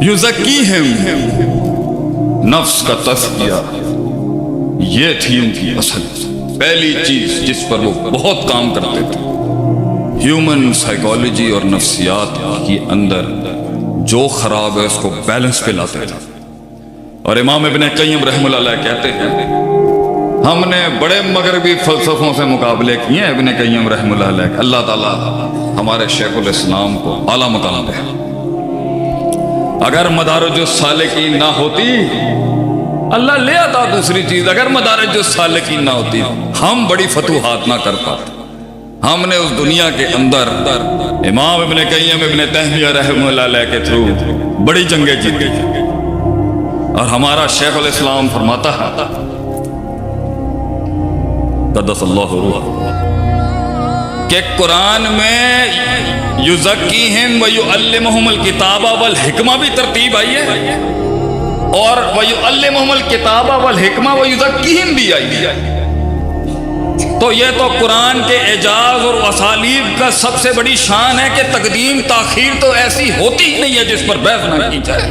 युज़क्कीहिम, नफ्स का तज़किया, ये थी उनकी असल पहली चीज जिस पर वो बहुत काम करते थे। ह्यूमन साइकोलॉजी और नफ्सियात के अंदर जो खराब है उसको बैलेंस पे लाते थे। और इमाम इब्न क़य्यिम रहमतुल्लाह अलैह कहते हैं, हमने बड़े मगरबी फलसफों से मुकाबले किए हैं इब्न क़य्यिम रहमतुल्लाह अलैह, अल्लाह ताला हमारे शेखुल इस्लाम को आला मकाम दे। अगर मदारिजुस सालिकीन ना होती, अल्लाह ले आता दूसरी चीज, अगर मदारिजुस सालिकीन ना होती हम बड़ी फतूहात ना कर पाते। हमने उस दुनिया के अंदर इमाम इब्न क़य्यिम इब्न तैमिया रहमतुल्लाह अलैह के थ्रू बड़ी जंगें जीती। और हमारा शेखुल इस्लाम फरमाता है क़द्दसल्लाहु रूह कि कुरान में युज़क्कीहिम व युअल्लिमुहुमुल किताबा वल हिकमा भी तरतीब आई है, और व युअल्लिमुहुमुल किताबा वल हिकमा व युज़क्कीहिम भी आई है। तो ये तो कुरान के एजाज और असालीब का सबसे बड़ी शान है कि तकदीम ताखीर तो ऐसी होती ही नहीं है जिस पर बहस ना की जाए।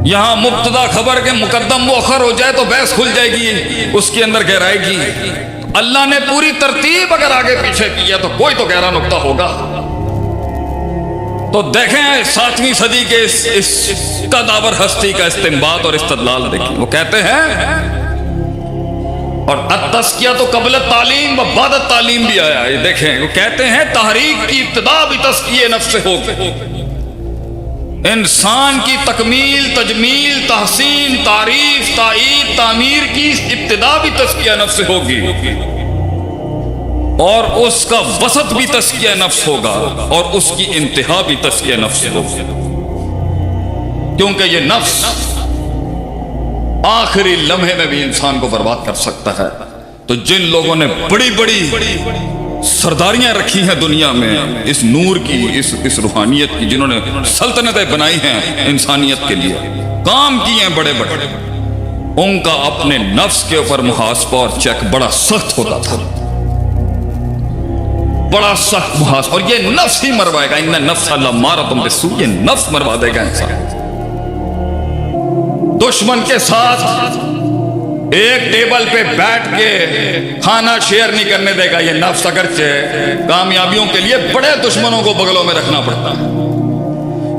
यहाँ मुब्तदा खबर के मुकद्दम मुअख्खर हो जाए तो बहस खुल जाएगी, उसके अंदर गहराई की। अल्लाह ने पूरी तरतीब अगर आगे पीछे किया तो कोई तो गहरा नुक्ता होगा। तो देखें 7वीं सदी के इस कदावर हस्ती का इस्तिंबात और इस्तदलाल देखें। वो कहते हैं, और अत्तस्किया तो कबल तालीम व बाद तालीम भी आया है। देखें वो कहते हैं तहरीक की इब्तिदा भी तस्किये नफ्स से होगी। इंसान की तकमील, तजमील, तहसीन, तारीफ, ताईद, तामीर की इब्तिदा भी तस्किया नफ्स से होगी, और उसका वसत भी तस्किया नफ्स होगा, और उसकी इंतहा भी तस्किया नफ्स से होगी। क्योंकि ये नफ्स आखिरी लम्हे में भी इंसान को बर्बाद कर सकता है। तो जिन लोगों ने बड़ी बड़ी सरदारियां रखी हैं दुनिया में इस नूर की, इस रूहानियत की, जिन्होंने सल्तनतें बनाई हैं इंसानियत के लिए, काम किए हैं बड़े बड़े, उनका अपने नफ्स के ऊपर मुहासबा और चेक बड़ा सख्त होता था, बड़ा सख्त मुहासबा। और ये नफ्स ही मरवाएगा, इन्ना नफ्स लम्मारतुम बिस्सू, ये नफ्स मरवा देगा इंसान। दुश्मन के साथ एक टेबल पे बैठ के खाना शेयर नहीं करने देगा ये नफ्स। अगरचे कामयाबियों के लिए बड़े दुश्मनों को बगलों में रखना पड़ता है,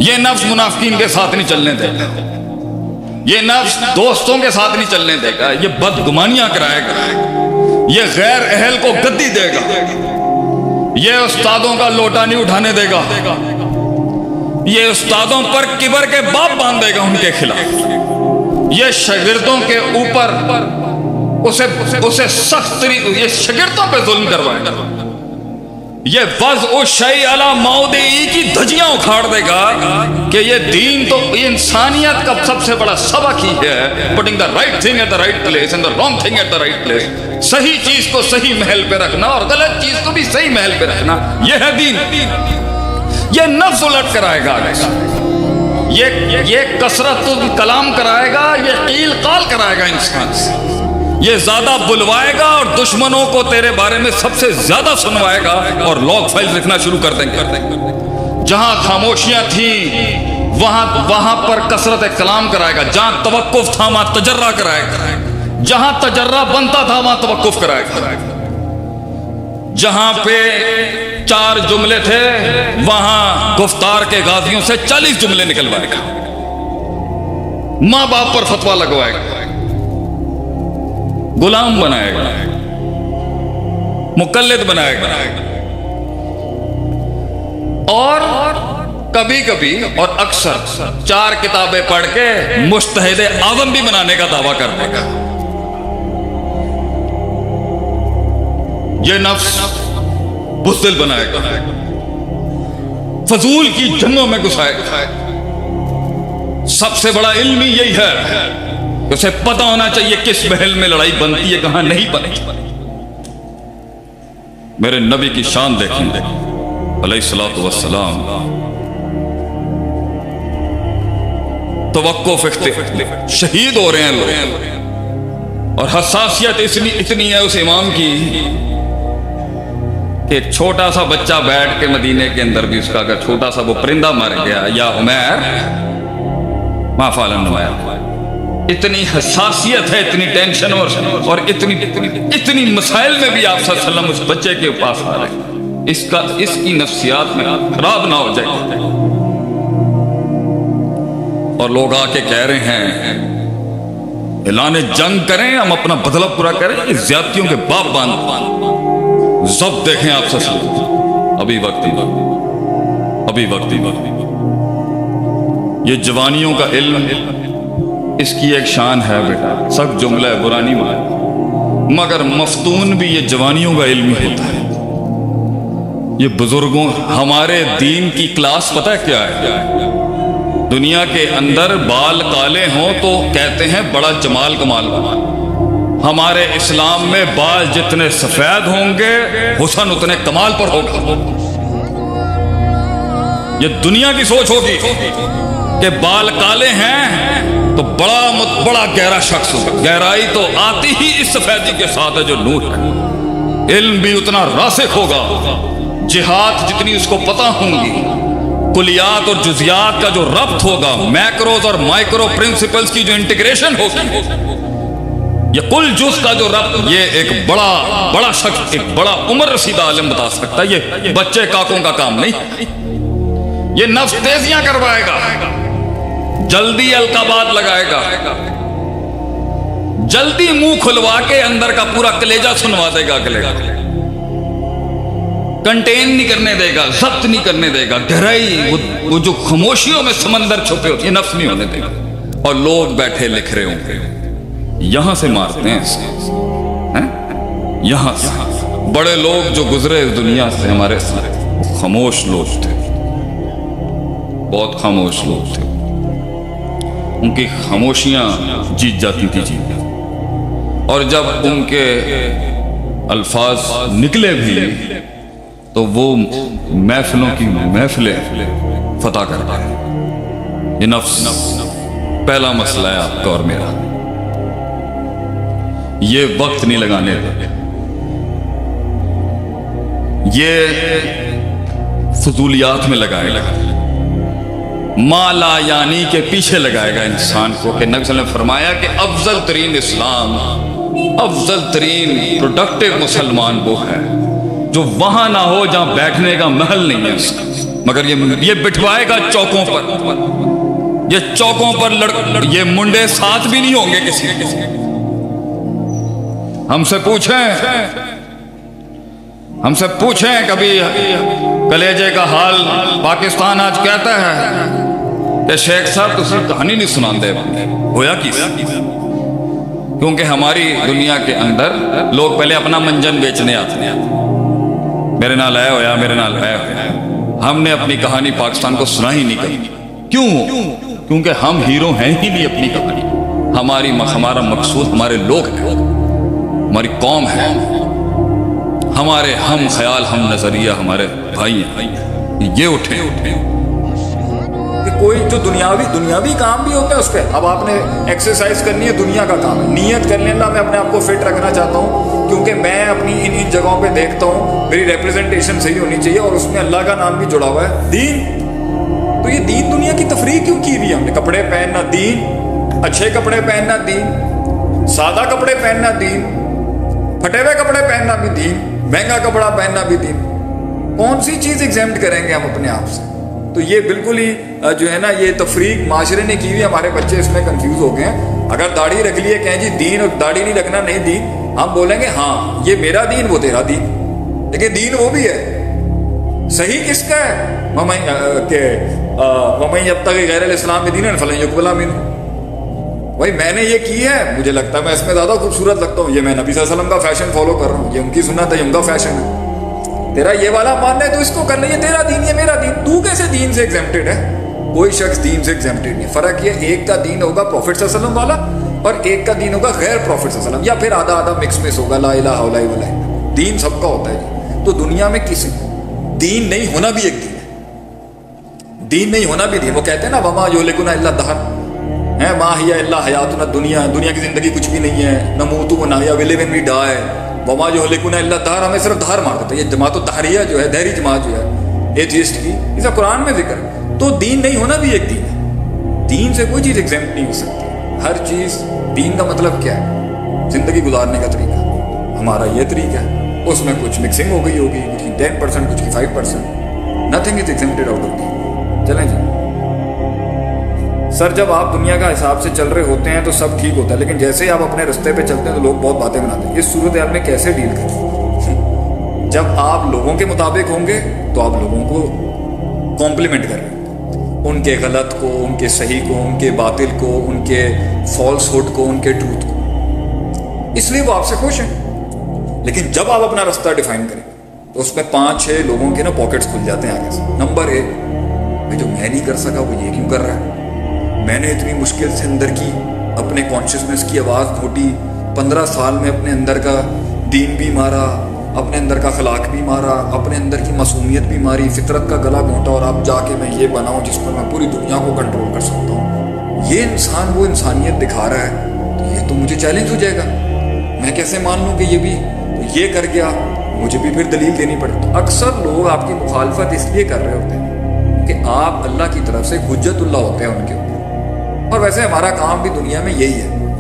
ये नफ्स मुनाफिकीन के साथ नहीं चलने देगा, ये नफ्स दोस्तों के साथ नहीं चलने देगा, ये बदगुमानियां कराएगा, ये गैर अहल को गद्दी देगा, ये उस्तादों का लोटा नहीं उठाने देगा, ये उस्तादों पर किबर के बाप बांध देगा उनके खिलाफ, ये शागिर्दों के ऊपर उसे सख्त, ये शागिर्दों पे जुल्म करवाएगा, ये वज़ उस शै अला मौदिई की धज्जियां उखाड़ देगा कि ये दीन तो इंसानियत का सबसे बड़ा सबक ही है, putting the right thing at the right place and the wrong thing at the right place. सही चीज को सही महल पे रखना और गलत चीज को भी सही महल पे रखना, ये है दीन। ये नफ्स उलट कराएगा, ये कसरत कलाम कराएगा, ये कील काल कराएगा इंसान से, ये ज्यादा बुलवाएगा और दुश्मनों को तेरे बारे में सबसे ज्यादा सुनवाएगा और लॉग फाइल लिखना शुरू कर देंगे। जहां खामोशियां थी वहां पर कसरत कलाम कराएगा, जहां तवक्कुफ था वहां तजर्रा कराएगा, जहां तजर्रा बनता था वहां तवक्कुफ कराएगा, जहां पे 4 जुमले थे वहां गुफ्तार के गाजियों से 40 जुमले निकलवाएगा, मां बाप पर फतवा लगवाएगा, गुलाम बनाएगा, मुकल्लिद बनाएगा, और कभी कभी और अक्सर 4 किताबें पढ़ के मुज्तहिद आज़म भी बनाने का दावा कर देगा। ये नफ्स बुज़दिल बनाएगा, फजूल की जंगों में घुसाएगा। सबसे बड़ा इल्म ही यही है, उसे पता होना चाहिए किस महल में लड़ाई बनती है, कहां नहीं बनती। मेरे नबी की शान देखेंगे अलैहिस्सलातु वस्सलाम, तवक्कुफ शहीद हो रहे हैं लोग, और हसासियत इतनी है उस इमाम की कि छोटा सा बच्चा बैठ के मदीने के अंदर भी उसका अगर छोटा सा वो परिंदा मर गया या उमैर मा फ़अलन नुमैर। इतनी हसासियत है, इतनी टेंशन और इतनी मसाइल में भी आप सल्लल्लाहु अलैहि वसल्लम उस बच्चे के पास आ रहे हैं। इसकी नफ्सियात में खराब ना हो जाए। और लोग आके कह रहे हैं ऐलान जंग करें, हम अपना बदला पूरा करें, ज्यादतियों के बाप बांध जब देखें आप सच। अभी वक्त ये जवानियों का इल्म, इसकी एक शान है बेटा, सब जुमला है, बुरा नहीं मान, मगर मफ्तून भी ये जवानियों का इल्म ही होता है। ये बुजुर्गों, हमारे दीन की क्लास पता है क्या है? दुनिया के अंदर बाल काले हों तो कहते हैं बड़ा जमाल कमाल। हमारे इस्लाम में बाल जितने सफेद होंगे हुस्न उतने कमाल पर होगा। ये दुनिया की सोच होगी कि बाल काले हैं तो बड़ा गहरा शख्स होगा। गहराई तो आती ही इस सफेदी के साथ है जो नूर है। इल्म भी उतना रासिख होगा, जिहाद जितनी उसको पता होंगी, कुलियात और जुजियात का जो रब्त होगा, मैक्रोज और माइक्रो प्रिंसिपल्स की जो इंटीग्रेशन होगी, ये कुल जुज का जो रब्त, ये एक बड़ा शख्स, एक बड़ा उम्र रसीदा आलिम बता सकता है। ये बच्चे काकों का काम नहीं। ये नफ्स तेजियां करवाएगा, जल्दी अलकाबाद लगाएगा, जल्दी मुंह खुलवा के अंदर का पूरा कलेजा सुनवा देगा, अगले कंटेन नहीं करने देगा, जब्त नहीं करने देगा। गहराई वो जो खामोशियों में समंदर छुपे होते, ये नफ्स नहीं होने देगा। और लोग बैठे लिख रहे होंगे, यहां से मारते हैं इसको, यहां से। बड़े लोग जो गुजरे इस दुनिया से हमारे साथ, खामोश लोग थे, बहुत खामोश लोग थे। उनकी खामोशियां जीत जाती थी जी। और जब उनके अल्फाज निकले भी तो वो महफिलों की महफिलें फतह करता है। ये नफ्स पहला मसला है आपका और मेरा। ये वक्त नहीं लगाने देते, ये फजूलियात में लगाएगा, माला यानी के पीछे लगाएगा इंसान को। कि नबी सल्लल्लाहु अलैहि वसल्लम ने फरमाया कि अफजल तरीन इस्लाम, अफजल तरीन प्रोडक्टिव मुसलमान वो है जो वहां ना हो जहां बैठने का महल नहीं है उसका, मगर ये बिठवाएगा चौकों पर। ये चौकों पर ये मुंडे साथ भी नहीं होंगे किसी। हमसे पूछें कभी कलेजे का हाल पाकिस्तान आज कहता है कि शेख साहब तुसी कहानी नहीं सुनाते होया की। क्योंकि हमारी दुनिया के अंदर लोग पहले अपना मंजन बेचने आते हैं, मेरे नाल आया होया, मेरे नाल आया होया। हमने अपनी कहानी पाकिस्तान को सुना ही नहीं करी। क्यों? क्योंकि हम हीरो हैं ही नहीं अपनी कहानी। हमारा मकसूद हमारे लोग हैं, हमारी कौम है, हमारे हम ख्याल, हम नजरिया, हमारे भाई हैं। ये उठे कि कोई जो दुनियावी काम भी होता है उस पर। अब आपने एक्सरसाइज करनी है, दुनिया का काम है, नियत कर लेना मैं अपने आप को फिट रखना चाहता हूँ क्योंकि मैं अपनी इन जगहों पे देखता हूँ मेरी रिप्रेजेंटेशन सही होनी चाहिए और उसमें अल्लाह का नाम भी जुड़ा हुआ है, दीन। तो ये दीन दुनिया की तफरीक क्यों की हुई है हमने? कपड़े पहनना दीन, अच्छे कपड़े पहनना दीन, सादा कपड़े पहनना दीन, फटे हुए कपड़े पहनना भी दीन, महंगा कपड़ा पहनना भी दीन। कौन सी चीज एग्जाम्प्ट करेंगे हम अपने आप से? तो ये बिल्कुल ही जो है ना, ये तफरीक माशरे ने की हुई, हमारे बच्चे इसमें कंफ्यूज हो गए हैं। अगर दाढ़ी रख लिए कहें जी दीन, और दाढ़ी नहीं रखना नहीं दीन, हम बोलेंगे हाँ ये मेरा दीन वो तेरा दीन, लेकिन दीन वो भी है। सही किसका है? वमन यब्तगी गैरल इस्लाम दीनन फलन युक़बल मिन्हु। भाई मैंने ये की है, मुझे लगता है मैं इसमें ज्यादा खूबसूरत लगता हूँ, ये मैं नबी सल्लल्लाहु अलैहि वसल्लम का फैशन फॉलो कर रहा हूँ, ये उनकी सुन्नत है, ये उनका फैशन है। तेरा ये वाला मानना है तो इसको कर ले, ये तेरा दीन, ये मेरा दीन। तू कैसे दीन से एग्जेम्प्टेड है? कोई शख्स दीन से एग्जेम्प्टेड नहीं। फर्क ये, एक का दीन होगा प्रॉफिट सल्लल्लाहु अलैहि वसल्लम वाला और एक का दीन होगा गैर प्रॉफिट सल्लल्लाहु अलैहि वसल्लम, या फिर आधा आधा मिक्स होगा, ला इलाहा इल्लल्लाह। दीन सबका होता है। तो दुनिया में किसी दीन नहीं होना भी एक दीन है, दीन नहीं होना भी दीन। वो कहते हैं ना वमा युहलिकुना इल्ला दहर है, मा हिया इल्ला हयातुना दुनिया, दुनिया की जिंदगी कुछ भी नहीं है, नमूतु व नहया, we live and we die, वमा युहलिकुना इल्ला दहर, हमें सिर्फ दहर मार देते हैं। ये जमात दहरिया जो है, दहरी जमात जो है एथियस्ट की, इसका कुरान में जिक्र। तो दीन नहीं होना भी एक दीन है। دین سے کوئی چیز ایگزیمپٹ نہیں ہو سکتی. ہر چیز دین کا مطلب کیا ہے؟ زندگی گزارنے کا طریقہ. ہمارا یہ طریقہ ہے, اس میں کچھ مکسنگ ہو گئی ہوگی, کچھ کی 10%, کچھ کی 5%. نتھنگ از ایگزیمپٹڈ آؤٹ آف دین. چلیں جی سر, جب آپ دنیا کا حساب سے چل رہے ہوتے ہیں تو سب ٹھیک ہوتا ہے, لیکن جیسے ہی آپ اپنے رستے پہ چلتے ہیں تو لوگ بہت باتیں بناتے ہیں. اس صورتحال میں کیسے ڈیل کریں؟ جب آپ لوگوں کے مطابق ہوں گے تو آپ لوگوں کو کمپلیمنٹ کر رہے ہیں, ان کے غلط کو, ان کے صحیح کو, ان کے باطل کو, ان کے فالس ہوڈ کو, ان کے ٹروتھ کو, اس لیے وہ آپ سے خوش ہیں. لیکن جب آپ اپنا رستہ ڈیفائن کریں تو اس میں 5-6 لوگوں کے نا پاکٹس کھل جاتے ہیں آگے سے. نمبر 1, بھائی جو میں نہیں کر سکا وہ یہ کیوں کر رہا ہے؟ میں نے اتنی مشکل سے اندر کی اپنے کانشیسنس کی آواز گھونٹی, 15 سال میں اپنے اندر کا دین بھی مارا, اپنے اندر کا اخلاق بھی مارا, اپنے اندر کی معصومیت بھی ماری, فطرت کا گلا گھونٹا, اور اب جا کے میں یہ بناؤں جس پر میں پوری دنیا کو کنٹرول کر سکتا ہوں. یہ انسان وہ انسانیت دکھا رہا ہے تو یہ تو مجھے چیلنج ہو جائے گا. میں کیسے مان لوں کہ یہ بھی تو یہ کر گیا, مجھے بھی پھر دلیل دینی پڑے. تو اکثر لوگ آپ کی مخالفت اس لیے کر رہے ہوتے ہیں کہ آپ اللہ کی طرف سے حجت اللہ ہوتے ہیں ان کے اوپر. اور ویسے ہمارا کام بھی دنیا میں یہی ہے